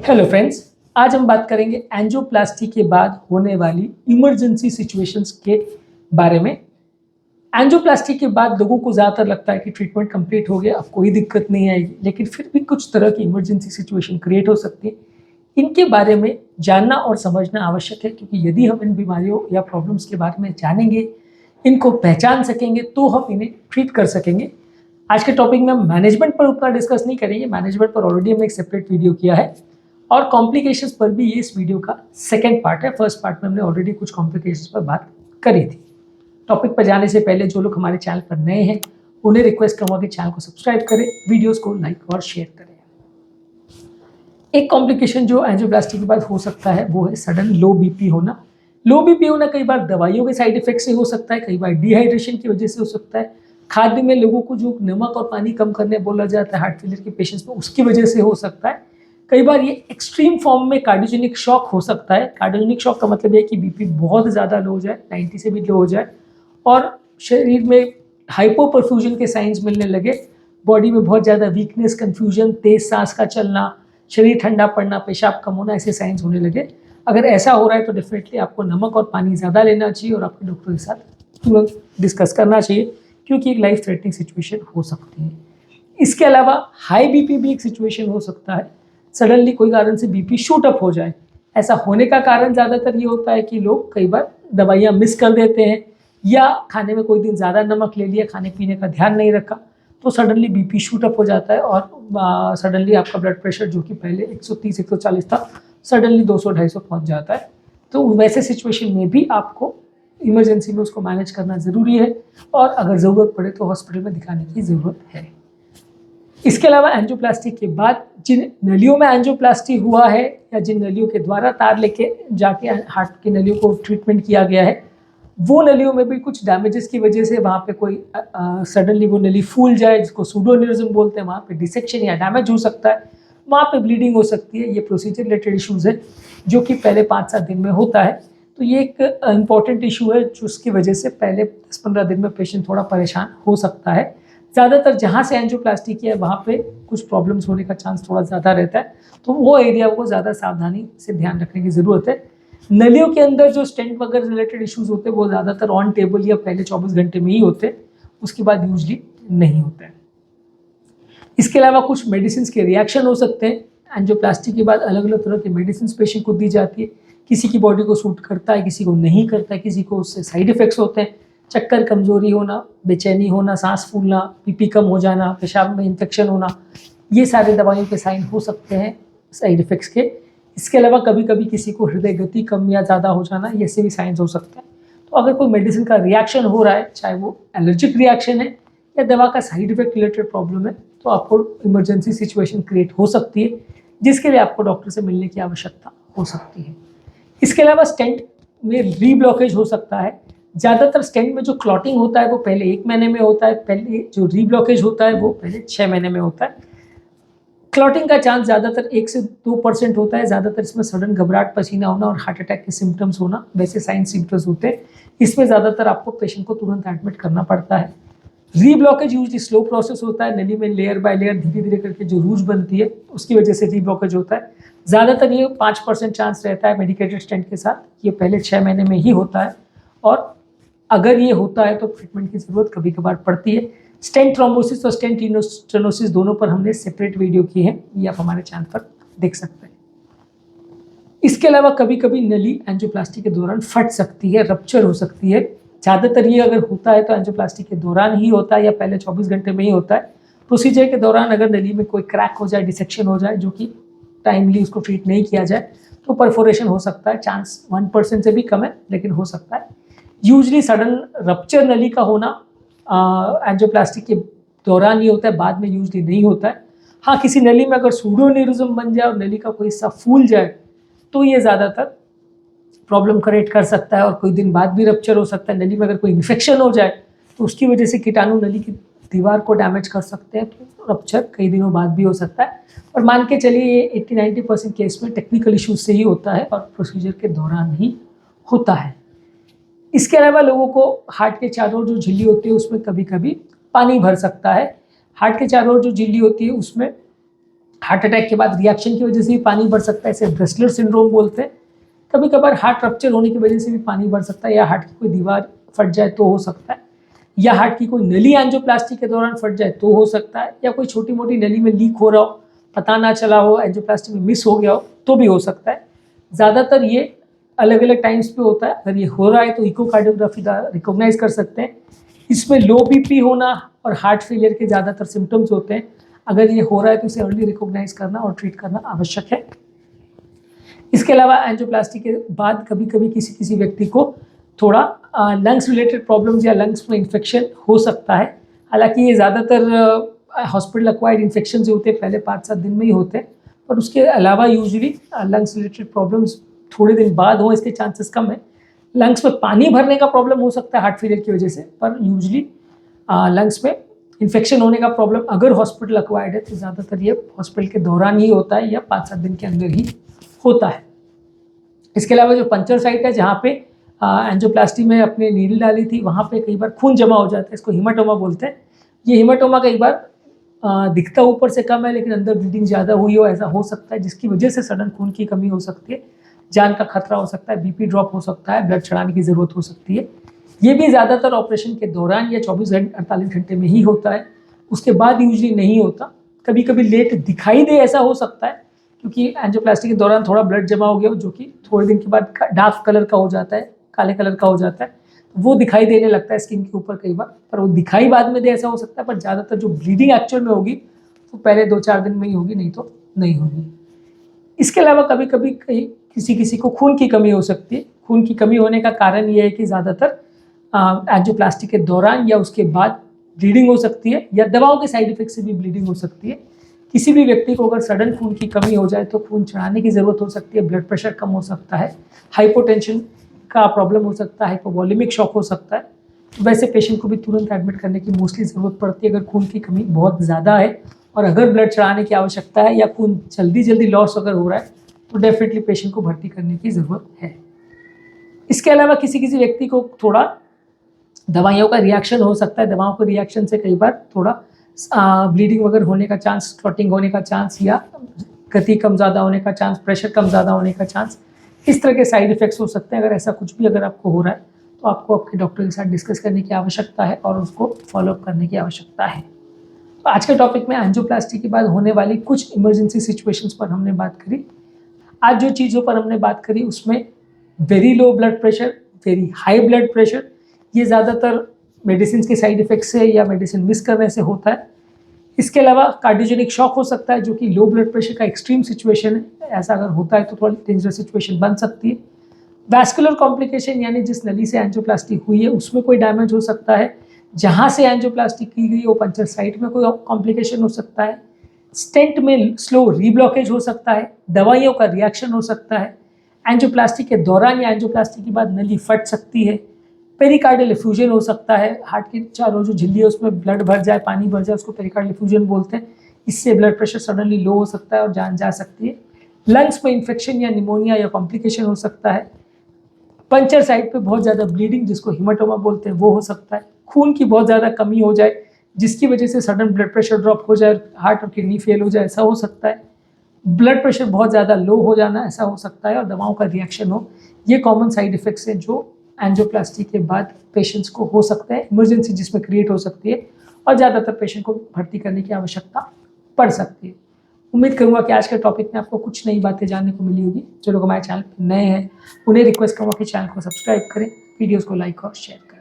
Hello friends, आज हम बात करेंगे एंजियोप्लास्टी के बाद होने वाली इमरजेंसी सिचुएशंस के बारे में। एंजियोप्लास्टी के बाद लोगों को ज़्यादातर लगता है कि ट्रीटमेंट कंप्लीट हो गया, अब कोई दिक्कत नहीं आएगी, लेकिन फिर भी कुछ तरह की इमरजेंसी सिचुएशन क्रिएट हो सकती है। इनके बारे में जानना और समझना आवश्यक है, क्योंकि यदि हम इन बीमारियों या प्रॉब्लम्स के बारे में जानेंगे, इनको पहचान सकेंगे, तो हम इन्हें ट्रीट कर सकेंगे। आज के टॉपिक में हम मैनेजमेंट पर उतना डिस्कस नहीं करेंगे, मैनेजमेंट पर ऑलरेडी हमने एक सेपरेट वीडियो किया है और कॉम्प्लिकेशंस पर भी ये इस वीडियो का सेकंड पार्ट है। फर्स्ट पार्ट में हमने ऑलरेडी कुछ कॉम्प्लिकेशंस पर बात करी थी। टॉपिक पर जाने से पहले जो लोग हमारे चैनल पर नए हैं उन्हें रिक्वेस्ट करूँगा कि चैनल को सब्सक्राइब करें, वीडियोस को लाइक और शेयर करें। एक कॉम्प्लिकेशन जो एंजियोप्लास्टी के बाद हो सकता है वो है सडन लो बीपी होना। लो बीपी होना कई बार दवाइयों के साइड इफेक्ट से हो सकता है, कई बार डिहाइड्रेशन की वजह से हो सकता है, खाद्य में लोगों को जो नमक और पानी कम करने बोला जाता है हार्ट फेलियर के पेशेंट्स में, उसकी वजह से हो सकता है। कई बार ये एक्सट्रीम फॉर्म में कार्डियोजेनिक शॉक हो सकता है। कार्डियोजेनिक शॉक का मतलब है कि बीपी बहुत ज़्यादा लो हो जाए, 90 से भी लो हो जाए और शरीर में हाइपोपरफ्यूजन के साइंस मिलने लगे, बॉडी में बहुत ज़्यादा वीकनेस, कन्फ्यूजन, तेज सांस का चलना, शरीर ठंडा पड़ना, पेशाब कम होना, ऐसे साइंस होने लगे। अगर ऐसा हो रहा है तो डेफिनेटली आपको नमक और पानी ज़्यादा लेना चाहिए और आपके डॉक्टर के साथ तुरंत डिस्कस करना चाहिए, क्योंकि एक लाइफ थ्रेटनिंग सिचुएशन हो सकती है। इसके अलावा हाई बीपी भी एक सिचुएशन हो सकता है। सडनली कोई कारण से बीपी शूट अप हो जाए। ऐसा होने का कारण ज़्यादातर ये होता है कि लोग कई बार दवाइयाँ मिस कर देते हैं या खाने में कोई दिन ज़्यादा नमक ले लिया, खाने पीने का ध्यान नहीं रखा, तो सडनली बीपी शूट अप हो जाता है और सडनली आपका ब्लड प्रेशर जो कि पहले 130 140 था, सडनली 200 250 पहुँच जाता है। तो वैसे सिचुएशन में भी आपको इमरजेंसी में उसको मैनेज करना ज़रूरी है और अगर ज़रूरत पड़े तो हॉस्पिटल में दिखाने की ज़रूरत है। इसके अलावा एंजियोप्लास्टी के बाद जिन नलियों में एंजियोप्लास्टी हुआ है या जिन नलियों के द्वारा तार लेके जाके हार्ट की नलियों को ट्रीटमेंट किया गया है, वो नलियों में भी कुछ डैमेजेस की वजह से वहाँ पे कोई सडनली वो नली फूल जाए, जिसको सूडोन्यूरिज्म बोलते हैं, वहाँ पे डिसेक्शन या डैमेज हो सकता है, वहाँ पे ब्लीडिंग हो सकती है। ये प्रोसीजर रिलेटेड इशूज़ है जो कि पहले 5-7 दिन में होता है। तो ये एक इम्पॉर्टेंट इशू है जिसकी वजह से पहले 10-15 दिन में पेशेंट थोड़ा परेशान हो सकता है। ज़्यादातर जहाँ से एंजियोप्लास्टी किया है वहाँ पे कुछ प्रॉब्लम्स होने का चांस थोड़ा ज़्यादा रहता है, तो वो एरिया को ज़्यादा सावधानी से ध्यान रखने की ज़रूरत है। नलियों के अंदर जो स्टेंट वगैरह रिलेटेड इश्यूज़ होते हैं वो ज़्यादातर ऑन टेबल या पहले 24 घंटे में ही होते हैं, उसके बाद यूजली नहीं होते हैं। इसके अलावा कुछ मेडिसिन के रिएक्शन हो सकते हैं। एंजियोप्लास्टी के बाद अलग अलग तरह के मेडिसिन पेशेंट को दी जाती है, किसी की बॉडी को सूट करता है, किसी को नहीं करता है, किसी को उससे साइड इफ़ेक्ट्स होते हैं, चक्कर, कमज़ोरी होना, बेचैनी होना, सांस फूलना, बीपी कम हो जाना, पेशाब में इन्फेक्शन होना, ये सारे दवाइयों के साइन हो सकते हैं साइड इफ़ेक्ट्स के। इसके अलावा कभी कभी किसी को हृदय गति कम या ज़्यादा हो जाना, ये से भी साइंस हो सकते हैं। तो अगर कोई मेडिसिन का रिएक्शन हो रहा है, चाहे वो एलर्जिक रिएक्शन है या दवा का साइड इफेक्ट रिलेटेड प्रॉब्लम है, तो आपको इमरजेंसी सिचुएशन क्रिएट हो सकती है, जिसके लिए आपको डॉक्टर से मिलने की आवश्यकता हो सकती है। इसके अलावा स्टेंट में रीब्लॉकेज हो सकता है। ज़्यादातर स्टेंट में जो क्लॉटिंग होता है वो पहले 1 महीने में होता है, पहले जो रीब्लॉकेज होता है वो पहले 6 महीने में होता है। क्लॉटिंग का चांस ज़्यादातर 1 से 2% होता है। ज़्यादातर इसमें सडन घबराहट, पसीना होना और हार्ट अटैक के सिम्टम्स होना, वैसे साइन सिम्टम्स होते हैं। इसमें ज़्यादातर आपको पेशेंट को तुरंत एडमिट करना पड़ता है। रीब्लॉकेज यूजली स्लो प्रोसेस होता है, नली में लेयर बाय लेयर धीरे धीरे करके जो रूज बनती है उसकी वजह से रीब्लॉकेज होता है। ज़्यादातर ये 5% चांस रहता है मेडिकेटेड स्टेंट के साथ, ये पहले 6 महीने में ही होता है और अगर ये होता है तो ट्रीटमेंट की ज़रूरत कभी कभार पड़ती है। स्टेंट थ्रोम्बोसिस और स्टेंट स्टेनोसिस दोनों पर हमने सेपरेट वीडियो की है, ये आप हमारे चैनल पर देख सकते हैं। इसके अलावा कभी कभी नली एंजियोप्लास्टी के दौरान फट सकती है, रप्चर हो सकती है। ज़्यादातर ये अगर होता है तो एंजियोप्लास्टी के दौरान ही होता है या पहले 24 घंटे में ही होता है। प्रोसीजर के दौरान अगर नली में कोई क्रैक हो जाए, डिसेक्शन हो जाए, जो कि टाइमली उसको ट्रीट नहीं किया जाए, तो परफोरेशन हो सकता है। चांस 1% से भी कम है, लेकिन हो सकता है। यूजली सडन रप्चर नली का होना एंजियोप्लास्टी के दौरान ही होता है, बाद में यूजली नहीं होता है। हाँ, किसी नली में अगर सूडोन्यूरिज्म बन जाए और नली का कोई हिस्सा फूल जाए तो ये ज़्यादातर प्रॉब्लम क्रिएट कर सकता है और कोई दिन बाद भी रप्चर हो सकता है। नली में अगर कोई इन्फेक्शन हो जाए तो उसकी वजह से कीटाणु नली की दीवार को डैमेज कर सकते हैं, तो रप्चर कई दिनों बाद भी हो सकता है। और मान के चलिए ये 80-90% केस में टेक्निकल इश्यूज से ही होता है और प्रोसीजर के दौरान ही होता है। इसके अलावा लोगों को हार्ट के चारों ओर जो झिल्ली होती है उसमें कभी कभी पानी भर सकता है। हार्ट के चारों ओर जो झिल्ली होती है उसमें हार्ट अटैक के बाद रिएक्शन की वजह से भी पानी बढ़ सकता है, इसे ब्रेसलर सिंड्रोम बोलते हैं। कभी कभार हार्ट रप्चर होने की वजह से भी पानी बढ़ सकता है, या हार्ट की कोई दीवार फट जाए तो हो सकता है, या हार्ट की कोई नली एंजियोप्लास्टी के दौरान फट जाए तो हो सकता है, या कोई छोटी मोटी नली में लीक हो रहा हो, पता ना चला हो, एंजियोप्लास्टी में मिस हो गया हो तो भी हो सकता है। ज़्यादातर ये अलग अलग टाइम्स पे होता है। अगर ये हो रहा है तो इकोकार्डियोग्राफी द्वारा रिकॉग्नाइज कर सकते हैं। इसमें लो बीपी होना और हार्ट फेलियर के ज़्यादातर सिम्टम्स होते हैं। अगर ये हो रहा है तो इसे अर्ली रिकॉग्नाइज करना और ट्रीट करना आवश्यक है। इसके अलावा एंजियोप्लास्टी के बाद कभी कभी किसी किसी व्यक्ति को थोड़ा लंग्स रिलेटेड प्रॉब्लम्स या लंग्स में इन्फेक्शन हो सकता है। हालांकि ये ज़्यादातर हॉस्पिटल एक्वायर्ड इन्फेक्शन जो होते हैं पहले 5-7 दिन में ही होते हैं, पर उसके अलावा यूजुअली लंग्स रिलेटेड प्रॉब्लम्स थोड़े दिन बाद हो इसके चांसेस कम है। लंग्स में पानी भरने का प्रॉब्लम हो सकता है हार्ट फेलियर की वजह से, पर यूजुअली लंग्स में इन्फेक्शन होने का प्रॉब्लम अगर हॉस्पिटल एक्वायर्ड है तो ज़्यादातर ये हॉस्पिटल के दौरान ही होता है या 5-7 दिन के अंदर ही होता है। इसके अलावा जो पंचर साइट है जहाँ पे एंजियोप्लास्टी में अपने नीडल डाली थी, वहाँ पे कई बार खून जमा हो जाता है, इसको हीमाटोमा बोलते हैं। ये हीमाटोमा कई बार दिखता ऊपर से कम है लेकिन अंदर ब्लीडिंग ज़्यादा हुई हो, ऐसा हो सकता है, जिसकी वजह से सडन खून की कमी हो सकती है, जान का खतरा हो सकता है, बीपी ड्रॉप हो सकता है, ब्लड चढ़ाने की ज़रूरत हो सकती है। ये भी ज़्यादातर ऑपरेशन के दौरान या 24-48 घंटे में ही होता है, उसके बाद यूजली नहीं होता। कभी कभी लेट दिखाई दे ऐसा हो सकता है क्योंकि एंजियोप्लास्टी के दौरान थोड़ा ब्लड जमा हो गया हो जो कि थोड़े दिन के बाद डार्क कलर का हो जाता है, काले कलर का हो जाता है, वो दिखाई देने लगता है स्किन के ऊपर कई बार, पर वो दिखाई बाद में दे ऐसा हो सकता है। पर ज़्यादातर जो ब्लीडिंग एक्चुअल में होगी वो पहले 2-4 दिन में ही होगी, नहीं तो नहीं होगी। इसके अलावा कभी कभी किसी किसी को खून की कमी हो सकती है। खून की कमी होने का कारण ये है कि ज़्यादातर एंजियोप्लास्टी के दौरान या उसके बाद ब्लीडिंग हो सकती है, या दवाओं के साइड इफेक्ट से भी ब्लीडिंग हो सकती है। किसी भी व्यक्ति को अगर सडन खून की कमी हो जाए तो खून चढ़ाने की ज़रूरत हो सकती है, ब्लड प्रेशर कम हो सकता है, हाइपोटेंशन का प्रॉब्लम हो सकता है, हाइपोवॉल्यूमिक शॉक हो सकता है। वैसे पेशेंट को भी तुरंत एडमिट करने की मोस्टली ज़रूरत पड़ती है अगर खून की कमी बहुत ज़्यादा है, और अगर ब्लड चढ़ाने की आवश्यकता है या खून जल्दी लॉस अगर हो रहा है तो डेफिनेटली पेशेंट को भर्ती करने की ज़रूरत है। इसके अलावा किसी किसी व्यक्ति को थोड़ा दवाइयों का रिएक्शन हो सकता है। दवाओं के रिएक्शन से कई बार थोड़ा ब्लीडिंग वगैरह होने का चांस, क्लॉटिंग होने का चांस, या गति कम ज़्यादा होने का चांस, प्रेशर कम ज़्यादा होने का चांस, इस तरह के साइड इफ़ेक्ट्स हो सकते हैं। अगर ऐसा कुछ भी अगर आपको हो रहा है तो आपको आपके डॉक्टर के साथ डिस्कस करने की आवश्यकता है और उसको फॉलोअप करने की आवश्यकता है। तो आज के टॉपिक में एंजियोप्लास्टी के बाद होने वाली कुछ इमरजेंसी सिचुएशंस पर हमने बात करी। आज जो चीज़ों पर हमने बात करी उसमें very low blood pressure, very high blood pressure, ये ज़्यादातर मेडिसिन के साइड इफ़ेक्ट से या मेडिसिन मिस करने से होता है। इसके अलावा कार्डियोजेनिक शॉक हो सकता है जो कि लो ब्लड प्रेशर का एक्सट्रीम सिचुएशन है, ऐसा अगर होता है तो थोड़ी डेंजरस सिचुएशन बन सकती है। वैस्कुलर कॉम्प्लिकेशन यानी जिस नली से एंजियोप्लास्टी हुई है उसमें कोई डैमेज हो सकता है, जहाँ से एंजियोप्लास्टी की गई वो पंचर साइट में कोई कॉम्प्लिकेशन हो सकता है, स्टेंट में स्लो रीब्लॉकेज हो सकता है, दवाइयों का रिएक्शन हो सकता है, एंजियोप्लास्टी के दौरान या एंजियोप्लास्टी के बाद नली फट सकती है, पेरिकार्डियल एफ्यूजन हो सकता है, हार्ट की चारों जो झिल्ली है उसमें ब्लड भर जाए, पानी भर जाए, उसको पेरिकार्डियल एफ्यूजन बोलते हैं। इससे ब्लड प्रेशर सडनली लो हो सकता है और जान जा सकती है। लंग्स में इन्फेक्शन या निमोनिया या कॉम्प्लिकेशन हो सकता है। पंचर साइट पे बहुत ज़्यादा ब्लीडिंग जिसको हीमाटोमा बोलते हैं वो हो सकता है। खून की बहुत ज़्यादा कमी हो जाए जिसकी वजह से सडन ब्लड प्रेशर ड्रॉप हो जाए, हार्ट और किडनी फेल हो जाए, ऐसा हो सकता है। ब्लड प्रेशर बहुत ज़्यादा लो हो जाना, ऐसा हो सकता है, और दवाओं का रिएक्शन हो। ये कॉमन साइड इफ़ेक्ट्स हैं जो एंजियोप्लास्टी के बाद पेशेंट्स को हो सकता है, इमरजेंसी जिसमें क्रिएट हो सकती है, और ज़्यादातर पेशेंट को भर्ती करने की आवश्यकता पड़ सकती है। उम्मीद करूंगा कि आज के टॉपिक में आपको कुछ नई बातें जानने को मिली होगी। जो लोग हमारे चैनल पर नए हैं उन्हें रिक्वेस्ट करूँगा कि चैनल को सब्सक्राइब करें, वीडियोज़ को लाइक और शेयर करें।